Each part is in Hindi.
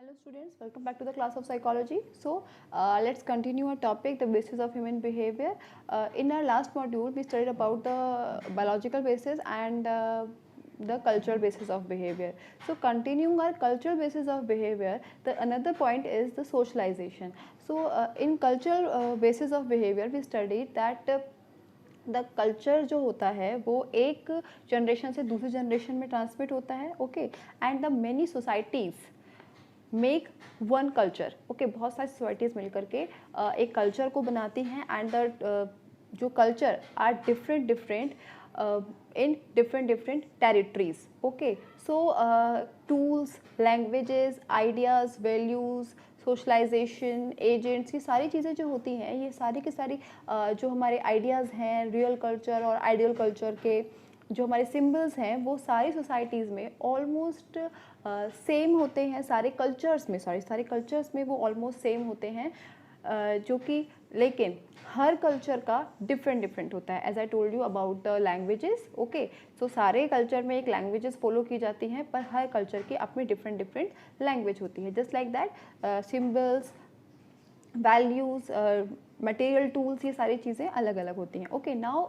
Hello students, welcome back to the class of psychology. Let's continue our topic, the basis of human behavior. In our last module, we studied about the biological basis and the cultural basis of behavior. So continuing our cultural basis of behavior, the another point is the socialization. In cultural basis of behavior, we studied that the culture जो होता है वो एक जनरेशन से दूसरी जनरेशन में ट्रांसमिट होता है, okay, and the many societies make one culture, okay, बहुत सारी सोसाइटीज़ मिल करके एक कल्चर को बनाती हैं एंड द जो culture are different in different territories, okay. Tools, languages, ideas, values, socialization, agents, ये सारी चीज़ें जो होती हैं, ये सारी की सारी जो हमारे आइडियाज़ हैं रियल कल्चर और आइडियल कल्चर के, जो हमारे सिम्बल्स हैं, वो सारी सोसाइटीज़ में ऑलमोस्ट सेम होते हैं, सारे कल्चर्स में वो ऑलमोस्ट सेम होते हैं, जो कि लेकिन हर कल्चर का डिफरेंट होता है. As I told you about the languages, okay. So सारे कल्चर में एक लैंग्वेजेस फॉलो की जाती हैं, पर हर कल्चर की अपनी डिफरेंट लैंग्वेज होती है. Just like that symbols, values, material tools, ये सारी चीज़ें अलग अलग होती हैं. Okay, now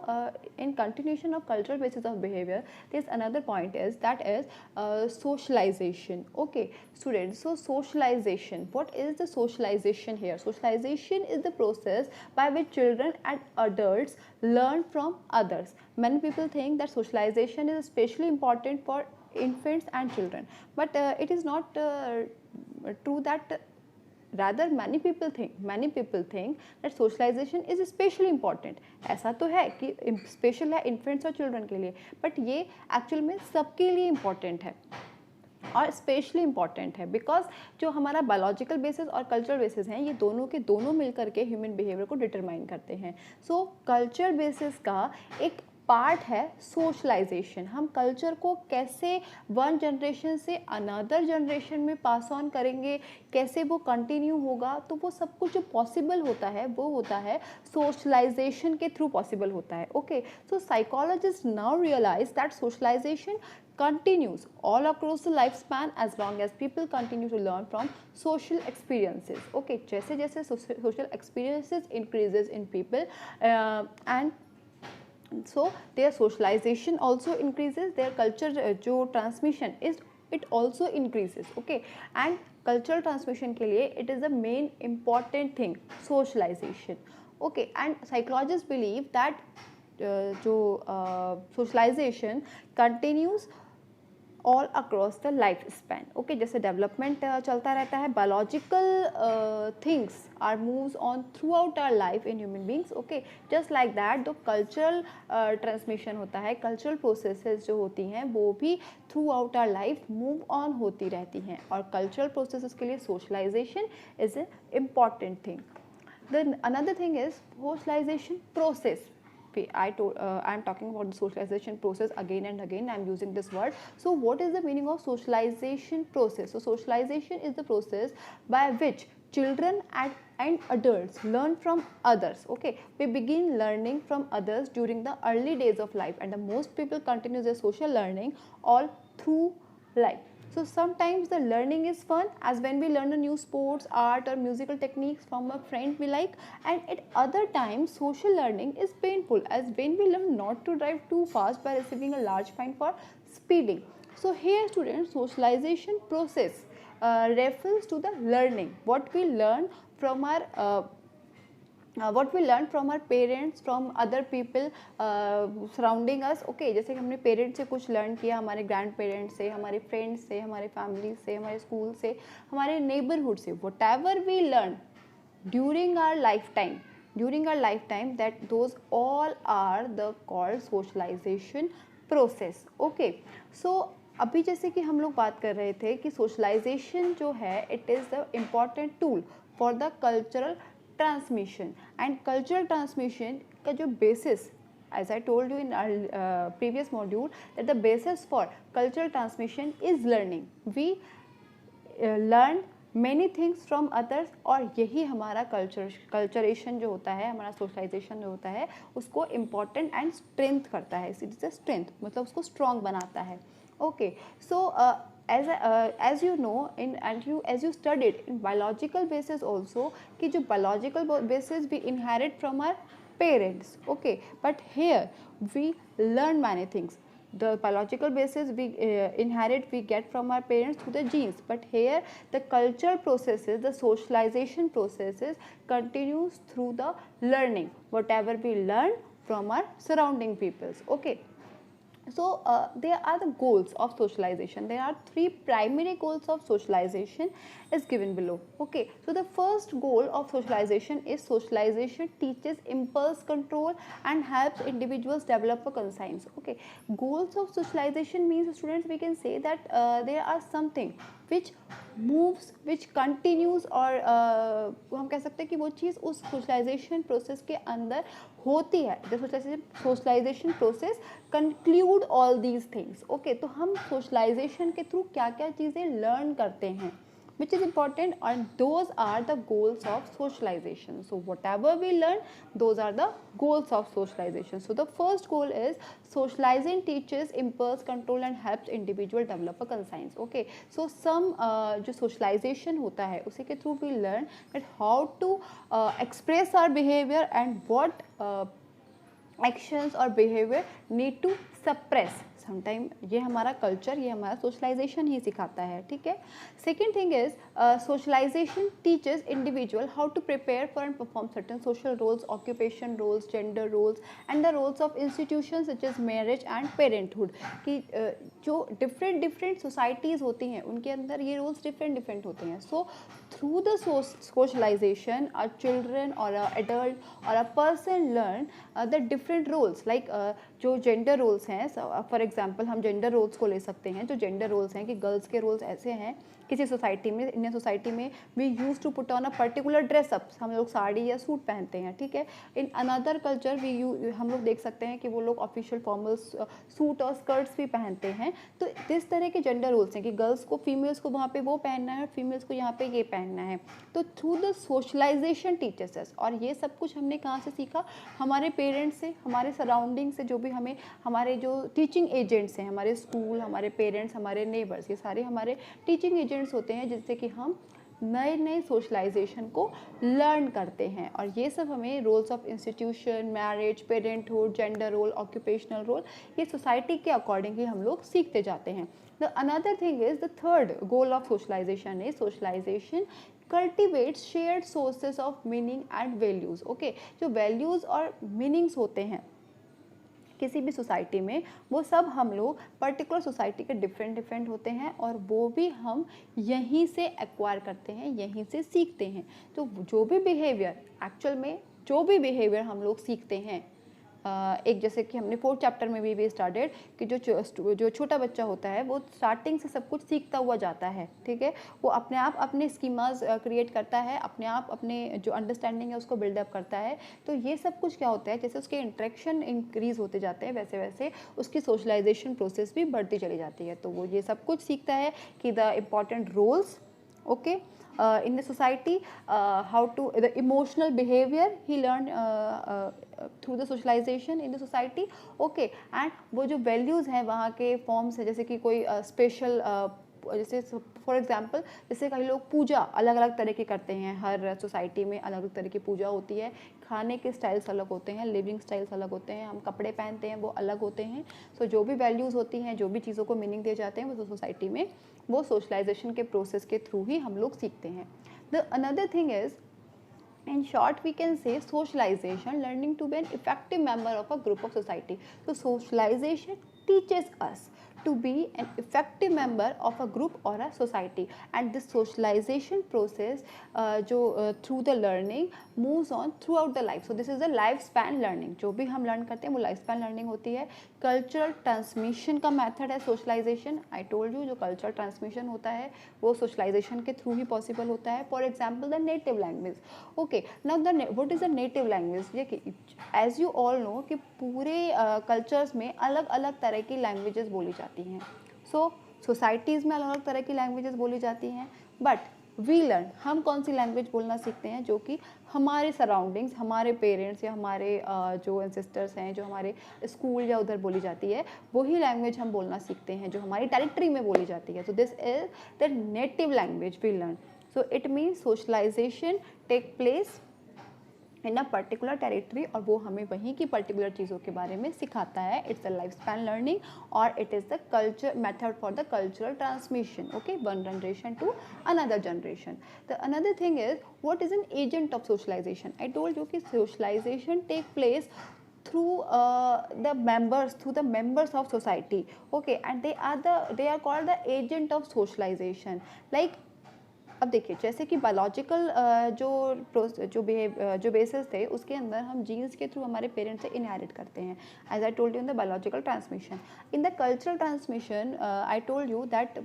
in continuation of cultural basis of behaviour, this another point is that is socialization. Okay students, so socialization, what is the socialization here? Socialization is the process by which children and adults learn from others. Many people think that socialization is especially important for infants and children, but it is not true that. Rather, many people think that socialization is especially important. ऐसा तो है कि स्पेशल है इन्फेंट्स और चिल्ड्रन के लिए, बट ये एक्चुअल में सबके लिए इम्पॉर्टेंट है और स्पेशली इम्पॉर्टेंट है, बिकॉज जो हमारा बायोलॉजिकल बेसिस और कल्चरल बेसिस हैं, ये दोनों के दोनों मिल करके ह्यूमन बिहेवियर को डिटरमाइन करते हैं. सो कल्चर बेसिस का एक पार्ट है सोशलाइजेशन. हम कल्चर को कैसे वन जनरेशन से अनदर जनरेशन में पास ऑन करेंगे, कैसे वो कंटिन्यू होगा, तो वो सब कुछ जो पॉसिबल होता है वो होता है सोशलाइजेशन के थ्रू पॉसिबल होता है. Okay, so psychologist now realize that socialization continues all across the lifespan as long as people continue to learn from social experiences. Okay, जैसे जैसे social experiences increases in people and so their socialization also increases, their culture जो transmission is it also increases. Okay, and cultural transmission के लिए it is the main important thing, socialization. Okay, and psychologists believe that जो socialization continues all across the life span. Okay, जैसे डेवलपमेंट चलता रहता है, biological things are moves on throughout our life in human beings. Okay, just like that जो कल्चरल ट्रांसमिशन होता है, कल्चरल प्रोसेसेस जो होती हैं वो भी throughout our life move on होती रहती हैं, और कल्चरल प्रोसेसेस के लिए socialization is a important thing. Then another thing is socialization process. I'm talking about the socialization process again and again. I'm using this word. So what is the meaning of socialization process? So socialization is the process by which children and adults learn from others. Okay, we begin learning from others during the early days of life, and the most people continue their social learning all through life. So sometimes the learning is fun, as when we learn a new sports, art or musical techniques from a friend we like, and at other times social learning is painful, as when we learn not to drive too fast by receiving a large fine for speeding. So here students, socialization process refers to the learning, what we learn from our parents, from other people surrounding us. Okay, जैसे कि हमने पेरेंट्स से कुछ लर्न किया, हमारे ग्रैंड पेरेंट्स से, हमारे फ्रेंड्स से, हमारे फैमिली से, हमारे स्कूल से, हमारे नेबरहुड से, whatever we learn during our life time that those all are the called socialisation process. Okay, so अभी जैसे कि हम लोग बात कर रहे थे कि सोशलाइजेशन जो है it is the important tool for the cultural transmission, and cultural transmission का जो basis, as I told you in our previous module, that the basis for cultural transmission is learning. We learn many things from others, और यही हमारा कल्चरेशन जो होता है, हमारा सोशलाइजेशन जो होता है, उसको इम्पॉर्टेंट एंड स्ट्रेंथ करता है. इट इज़ अ स्ट्रेंथ, मतलब उसको स्ट्रॉन्ग बनाता है. Okay, so as you know in and you as you studied in biological basis also कि जो biological basis we inherit from our parents, okay, but here we learn many things. The biological basis we inherit, we get from our parents through the genes, but here the cultural processes, the socialization processes continues through the learning, whatever we learn from our surrounding peoples, okay. So there are the goals of socialization. There are three primary goals of socialization is given below, okay. So the first goal of socialization is socialization teaches impulse control and helps individuals develop a conscience, okay. Goals of socialization means, students, we can say that there are something which moves, which continues, और हम कह सकते हैं कि वो चीज़ उस सोशलाइजेशन प्रोसेस के अंदर होती है. The socialization process conclude all these things, okay. तो हम सोशलाइजेशन के थ्रू क्या क्या चीज़ें लर्न करते हैं, which is important, and those are the goals of socialization. So whatever we learn, those are the goals of socialization. So the first goal is socializing teaches impulse control and helps individual develop a conscience, okay. So some जो socialization होता है उसी के through we learn that how to express our behavior and what actions or behavior need to suppress. Sometime ये हमारा कल्चर, ये हमारा सोशलाइजेशन ही सिखाता है, ठीक है. Second thing is socialization teaches individual how to prepare for and perform certain social roles, occupation roles, gender roles and the roles of institutions such as marriage and parenthood. कि जो डिफरेंट सोसाइटीज़ होती हैं उनके अंदर ये रोल्स डिफरेंट होते हैं. So through the socialization a children और अ एडल्ट और a person learn the different roles. Like जो जेंडर रोल्स हैं, फॉर एग्जांपल हम जेंडर रोल्स को ले सकते हैं. जो जेंडर रोल्स हैं कि गर्ल्स के रोल्स ऐसे हैं किसी सोसाइटी में, इंडियन सोसाइटी में we use to put on a particular dress up, हम लोग साड़ी या सूट पहनते हैं, ठीक है. इन अनदर कल्चर हम लोग देख सकते हैं कि वो लोग ऑफिशियल फॉर्मल्स सूट और स्कर्ट्स भी पहनते हैं. तो इस तरह के जेंडर रोल्स हैं कि गर्ल्स को, फीमेल्स को वहाँ पे वो पहनना है, फीमेल्स को यहाँ पे ये पहनना है. तो थ्रू द सोशलाइजेशन टीचर्स, और ये सब कुछ हमने कहाँ से सीखा, हमारे पेरेंट्स से, हमारे सराउंडिंग से, जो भी हमें हमारे जो टीचिंग एजेंट्स हैं, हमारे स्कूल, हमारे पेरेंट्स, हमारे नेबर्स, ये सारे हमारे टीचिंग एजेंट्स होते हैं जिससे कि हम नए सोशलाइजेशन को लर्न करते हैं. और ये सब हमें roles of institution, marriage, parenthood, gender role, occupational role, ये सोसाइटी के अकॉर्डिंग ही हम लोग सीखते जाते हैं. The another thing is the third goal of socialization is socialization cultivates shared sources of meaning and values, okay. जो वैल्यूज़ और मीनिंग्स होते हैं किसी भी सोसाइटी में, वो सब हम लोग पर्टिकुलर सोसाइटी के डिफरेंट होते हैं और वो भी हम यहीं से एक्वायर करते हैं, यहीं से सीखते हैं. तो जो भी बिहेवियर, एक्चुअल में जो भी बिहेवियर हम लोग सीखते हैं, एक जैसे कि हमने 4th चैप्टर में भी स्टार्टेड कि जो छोटा बच्चा होता है वो स्टार्टिंग से सब कुछ सीखता हुआ जाता है, ठीक है. वो अपने आप अपने स्कीमास क्रिएट करता है, अपने आप अपने जो अंडरस्टैंडिंग है उसको बिल्डअप करता है. तो ये सब कुछ क्या होता है, जैसे उसके इंटरेक्शन इंक्रीज होते जाते हैं वैसे वैसे उसकी सोशलाइजेशन प्रोसेस भी बढ़ती चली जाती है. तो वो ये सब कुछ सीखता है कि the important roles, okay, in the society, how to the emotional behavior he learned through the socialization in the society, okay. and वो जो values हैं वहाँ के forms है, जैसे कि कोई special जैसे फॉर एग्जांपल जैसे कई लोग पूजा अलग अलग तरह की करते हैं, हर सोसाइटी में अलग अलग तरह की पूजा होती है, खाने के स्टाइल्स अलग होते हैं, लिविंग स्टाइल्स अलग होते हैं, हम कपड़े पहनते हैं वो अलग होते हैं. सो जो भी वैल्यूज़ होती हैं, जो भी चीज़ों को मीनिंग दिए जाते हैं वो सोसाइटी में वो सोशलाइजेशन के प्रोसेस के थ्रू ही हम लोग सीखते हैं. The another thing is, in short we can say socialization learning to be an effective member of a group of society. So socialization teaches us to be an effective member of a group or a society, and this socialization process जो through the learning moves on throughout the life. So this is a lifespan learning. जो भी हम लर्न करते हैं वो lifespan learning होती है. कल्चरल ट्रांसमिशन का मेथड है सोशलाइजेशन. आई टोल्ड यू जो कल्चरल ट्रांसमिशन होता है वो सोशलाइजेशन के थ्रू ही पॉसिबल होता है. For example the native language, okay. Now what is the native language, ये एज यू ऑल नो कि पूरे कल्चर्स में अलग अलग तरह की लैंग्वेजेस बोली जाती हैं. सो सोसाइटीज़ में अलग अलग तरह की लैंग्वेजेस बोली जाती हैं, बट वी लर्न, हम कौन सी लैंग्वेज बोलना सीखते हैं, जो कि हमारे सराउंडिंग्स, हमारे पेरेंट्स या हमारे जो एंसेस्टर्स हैं, जो हमारे स्कूल या उधर बोली जाती है, वही लैंग्वेज हम बोलना सीखते हैं जो हमारी टेरिटरी में बोली जाती है. So this is the native language we learn. So it means socialization take place in a particular territory, और वो हमें वहीं की पर्टिकुलर चीज़ों के बारे में सिखाता है. It's a life span learning, और it is the culture method for the cultural transmission. Okay, one generation to another generation. The another thing is what is an agent of socialisation. I told you कि socialisation take place through the members of society. Okay, and they are called the agent of socialization. Like, अब देखिए, जैसे कि बायोलॉजिकल जो बेसिस थे, उसके अंदर हम जीन्स के थ्रू हमारे पेरेंट्स से इनहेरिट करते हैं, as I told you in the biological transmission. In the cultural transmission I told you that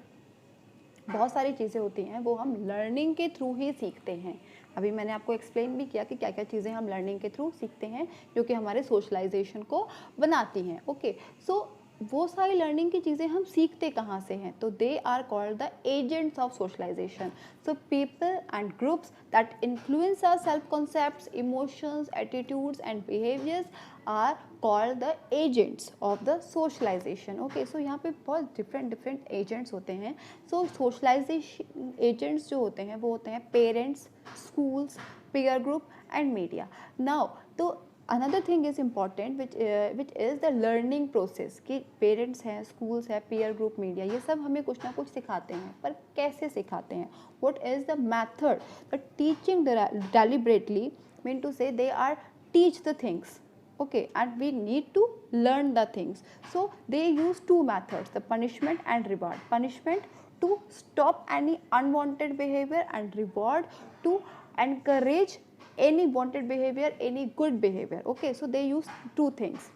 बहुत सारी चीज़ें होती हैं वो हम लर्निंग के थ्रू ही सीखते हैं. अभी मैंने आपको एक्सप्लेन भी किया कि क्या क्या चीज़ें हम लर्निंग के थ्रू सीखते हैं जो कि हमारे सोशलाइजेशन को बनाती हैं. ओके, सो वो सारी लर्निंग की चीज़ें हम सीखते कहाँ से हैं, तो they are called the agents of socialisation. So people and groups that influence our self concepts, emotions, attitudes and behaviours are called the agents of the socialisation. Okay, so यहाँ पे बहुत डिफरेंट एजेंट्स होते हैं. सो सोशलाइजेशन एजेंट्स जो होते हैं वो होते हैं parents, schools, peer group and media. Now, तो another thing is important which is the learning process, कि parents हैं, schools है, peer group, media, ये सब हमें कुछ ना कुछ सिखाते हैं, पर कैसे सिखाते हैं? What is the method? The teaching deliberately mean to say they are teach the things. Okay, and we need to learn the things. So they use two methods, the punishment and reward. Punishment to stop any unwanted behavior, and reward to encourage any wanted behavior, any good behavior. Okay, so they use two things,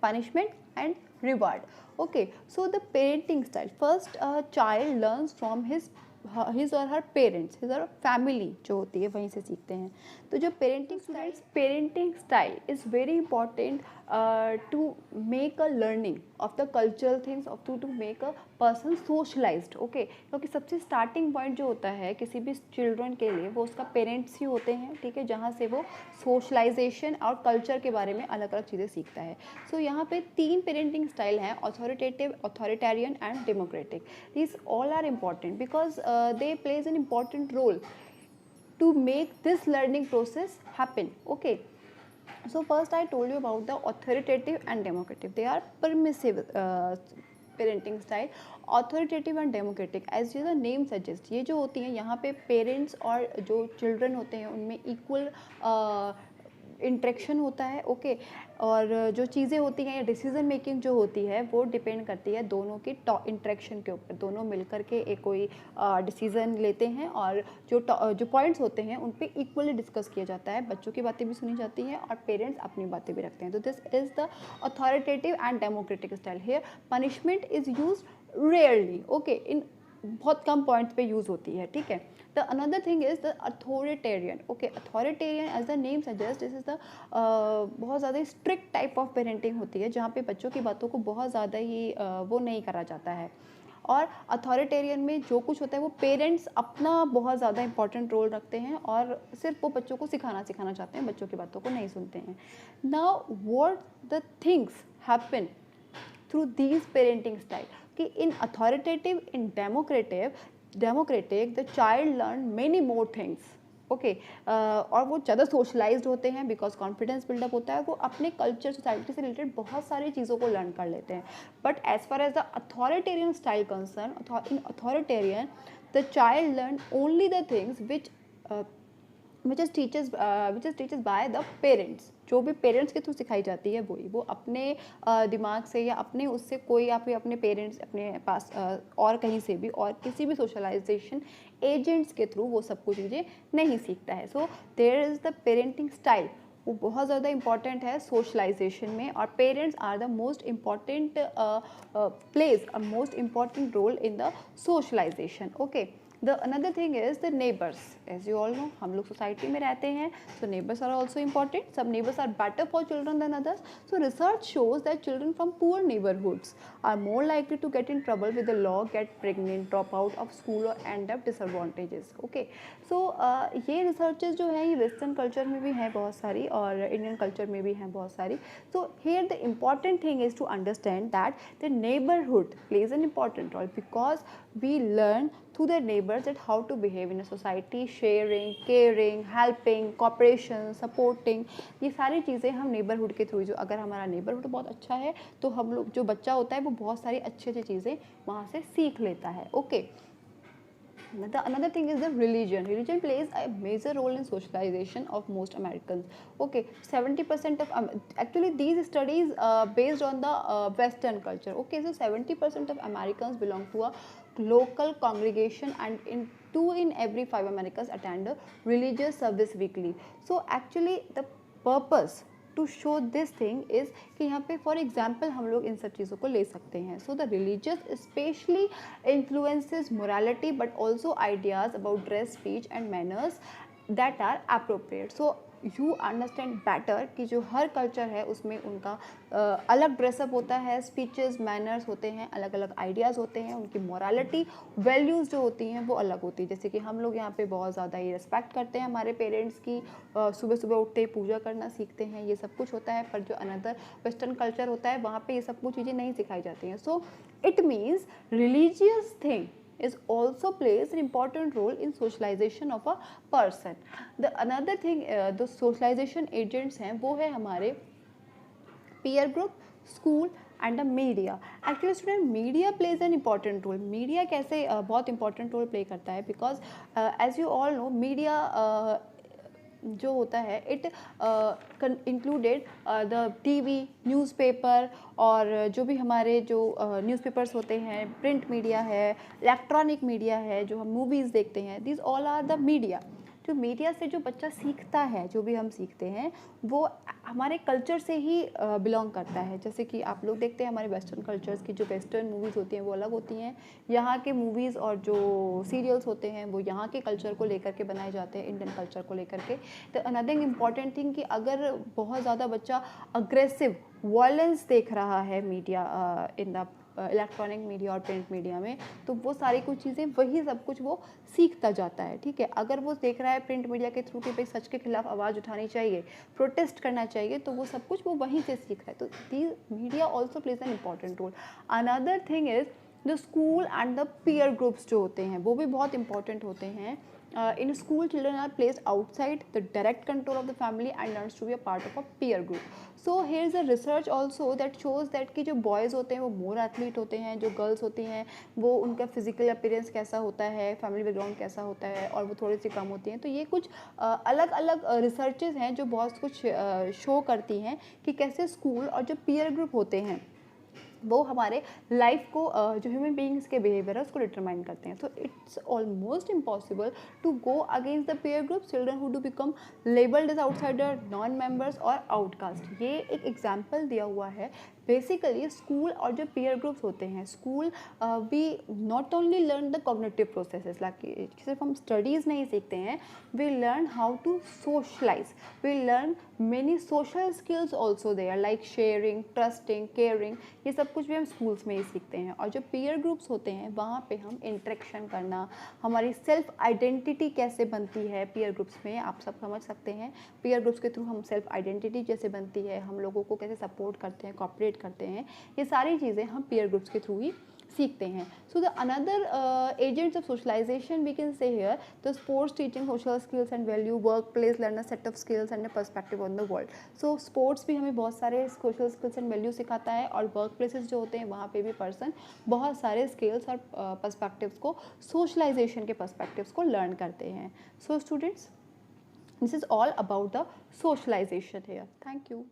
punishment and reward. Okay, so the parenting style, first a child learns from his or her parents, his or family जो होती है वहीं से सीखते हैं. तो जो parenting style is very important to make a learning of the cultural things, of to make a person socialized. Okay, क्योंकि सबसे स्टार्टिंग पॉइंट जो होता है किसी भी चिल्ड्रन के लिए वो उसका पेरेंट्स ही होते हैं. ठीक है, जहाँ से वो सोशलाइजेशन और कल्चर के बारे में अलग अलग चीज़ें सीखता है. सो यहाँ पे 3 पेरेंटिंग स्टाइल हैं, authoritative, authoritarian and democratic. These all are important because they plays an important role to make this learning process happen. Okay, so first I told you about the authoritative and democratic. They are permissive parenting style. Authoritative and democratic, as the name suggests, ये जो होती हैं यहाँ पे पेरेंट्स और जो चिल्ड्रन होते हैं उनमें इक्वल इंट्रैक्शन होता है. ओके, और जो चीज़ें होती हैं या डिसीजन मेकिंग जो होती है वो डिपेंड करती है दोनों के इंट्रैक्शन के ऊपर. दोनों मिलकर के एक कोई डिसीजन लेते हैं और जो पॉइंट्स होते हैं उन पे इक्वली डिस्कस किया जाता है. बच्चों की बातें भी सुनी जाती हैं और पेरेंट्स अपनी बातें भी रखते हैं. तो this is the authoritative and democratic style. Here punishment is use rarely. Okay, in बहुत कम पॉइंट्स पे यूज़ होती है. ठीक है, the another thing is the authoritarian. Okay, authoritarian as the name suggests, this is the बहुत ज़्यादा स्ट्रिक्ट टाइप ऑफ पेरेंटिंग होती है जहाँ पे बच्चों की बातों को बहुत ज़्यादा ही वो नहीं करा जाता है. और अथॉरिटेरियन में जो कुछ होता है वो पेरेंट्स अपना बहुत ज़्यादा इंपॉर्टेंट रोल रखते हैं और सिर्फ वो बच्चों को सिखाना चाहते हैं, बच्चों की बातों को नहीं सुनते हैं. Now what the things happen through these parenting style, कि in authoritative, in democratic the child learn many more things. Okay, और वो ज़्यादा सोशलाइज्ड होते हैं बिकॉज कॉन्फिडेंस बिल्डअप होता है. वो अपने कल्चर, सोसाइटी से रिलेटेड बहुत सारी चीज़ों को लर्न कर लेते हैं. But as far as the authoritarian style concern, in authoritarian the child learn only the things which is teaches by the parents. जो भी पेरेंट्स के थ्रू सिखाई जाती है वही वो अपने दिमाग से या अपने उससे कोई या फिर अपने पेरेंट्स अपने पास और कहीं से भी और किसी भी सोशलाइजेशन एजेंट्स के थ्रू वो सब कुछ चीज़ें नहीं सीखता है. So there is the parenting style, वो बहुत ज़्यादा इंपॉर्टेंट है सोशलाइजेशन में. और parents are the most important plays a most important role in the socialisation. Okay, the another thing is the neighbours, as you all know हम लोग सोसाइटी में रहते हैं, so neighbours are also important. Some neighbours are better for children than others. So research shows that children from poor neighbourhoods are more likely to get in trouble with the law, get pregnant, drop out of school or end up disadvantages. Okay, so ये researches जो हैं ये वेस्टर्न कल्चर में भी हैं बहुत सारी और इंडियन कल्चर में भी हैं बहुत सारी. So here the important thing is to understand that the neighborhood plays an important role because we learn through the neighbors that how to behave in a society, sharing, caring, helping, cooperation, supporting. ये सारी चीज़ें हम नेबरहुड के थ्रू, जो अगर हमारा नेबरहुड बहुत अच्छा है तो हम लोग जो बच्चा होता है वो बहुत सारी अच्छी अच्छी चीज़ें वहाँ से सीख लेता है. Okay. Another thing is the religion. Religion plays a major role in socialization of most Americans. Okay, 70% of actually these studies based on the Western culture. Okay, so 70% of Americans belong to a local congregation, and in 2 in every 5 Americans attend a religious service weekly. So actually the purpose to show this thing is कि यहाँ पे फॉर एग्जाम्पल हम लोग इन सब चीज़ों को ले सकते हैं. So the religious specially influences morality but also ideas about dress, speech and manners that are appropriate. So you understand better कि जो हर कल्चर है उसमें उनका अलग ड्रेसअप होता है, स्पीचेस, मैनर्स होते हैं, अलग अलग आइडियाज़ होते हैं, उनकी मोरालिटी वैल्यूज़ जो होती हैं वो अलग होती है. जैसे कि हम लोग यहाँ पे बहुत ज़्यादा ही रिस्पेक्ट करते हैं हमारे पेरेंट्स की, सुबह सुबह उठते ही पूजा करना सीखते हैं, ये सब कुछ होता है. पर जो अनदर वेस्टर्न कल्चर होता है वहाँ पर ये सब कुछ चीज़ें नहीं सिखाई जाती हैं. सो it means religious thing is also plays an important role in socialization of a person. The another thing the socialization agents हैं वो है हमारे peer group, school and the media. Actually student media plays an important role. Media कैसे बहुत important role play करता है because as you all know media जो होता है it included the TV, newspaper और जो भी हमारे जो न्यूज़पेपर्स होते हैं, प्रिंट मीडिया है, इलेक्ट्रॉनिक मीडिया है, जो हम मूवीज़ देखते हैं, this all are the media. जो मीडिया से जो बच्चा सीखता है, जो भी हम सीखते हैं वो हमारे कल्चर से ही बिलोंग करता है. जैसे कि आप लोग देखते हैं हमारे वेस्टर्न कल्चर्स की जो वेस्टर्न मूवीज़ होती हैं वो अलग होती हैं, यहाँ के मूवीज़ और जो सीरियल्स होते हैं वो यहाँ के कल्चर को लेकर के बनाए जाते हैं, इंडियन कल्चर को लेकर के. तो अनदर इम्पॉर्टेंट थिंग कि अगर बहुत ज़्यादा बच्चा अग्रेसिव वायलेंस देख रहा है media in the electronic media और प्रिंट मीडिया में, तो वो सारी कुछ चीज़ें वही सब कुछ वो सीखता जाता है. ठीक है, अगर वो देख रहा है प्रिंट मीडिया के थ्रू कि भाई सच के खिलाफ आवाज़ उठानी चाहिए, प्रोटेस्ट करना चाहिए, तो वो सब कुछ वो वहीं से सीख रहा है. तो the media also plays an important role. Another thing is the school and the peer groups जो होते हैं वो भी बहुत इंपॉर्टेंट होते हैं. In school, children are placed outside the direct control of the family and learns to be a part of a peer group. So here is a research also that shows that कि जो boys होते हैं वो more athlete होते हैं, जो girls होती हैं वो उनका physical appearance कैसा होता है, family background कैसा होता है और वो थोड़ी सी कम होती हैं. तो ये कुछ अलग अलग researches हैं जो बहुत कुछ show करती हैं कि कैसे school और जो peer group होते हैं वो हमारे लाइफ को जो ह्यूमन बीइंग्स के बिहेवियर है उसको डिटरमाइन करते हैं. So it's almost impossible to go against the peer group children who do become labelled as outsider, non members और आउटकास्ट. ये एक एग्जाम्पल दिया हुआ है. बेसिकली स्कूल और जो पीयर ग्रुप्स होते हैं, school we not only learn the cognitive processes, like सिर्फ हम स्टडीज़ नहीं सीखते हैं, we learn how to socialize, we learn many social skills also there like sharing, trusting, caring. ये सब कुछ भी हम स्कूल्स में ही सीखते हैं. और जो पीयर ग्रुप्स होते हैं वहाँ पे हम इंटरेक्शन करना, हमारी सेल्फ आइडेंटिटी कैसे बनती है पीयर ग्रुप्स में, आप सब समझ सकते हैं. पीयर ग्रुप्स के थ्रू हम सेल्फ आइडेंटिटी कैसे बनती है, हम लोगों को कैसे सपोर्ट करते हैं, कॉपरेट करते हैं, ये सारी चीज़ें हम पीयर ग्रुप्स के थ्रू ही सीखते हैं. So the another agents of socialization we can say here the sports teaching social skills and value, work place learn a set of skills and a perspective on the world. So sports भी हमें बहुत सारे सोशल स्किल्स एंड वैल्यू सिखाता है और वर्क प्लेसेस जो होते हैं वहाँ पे भी पर्सन बहुत सारे स्किल्स और पर्सपेक्टिव्स को, सोशलाइजेशन के पर्सपेक्टिव्स को लर्न करते हैं. So students, this is all about the socialization here. Thank you.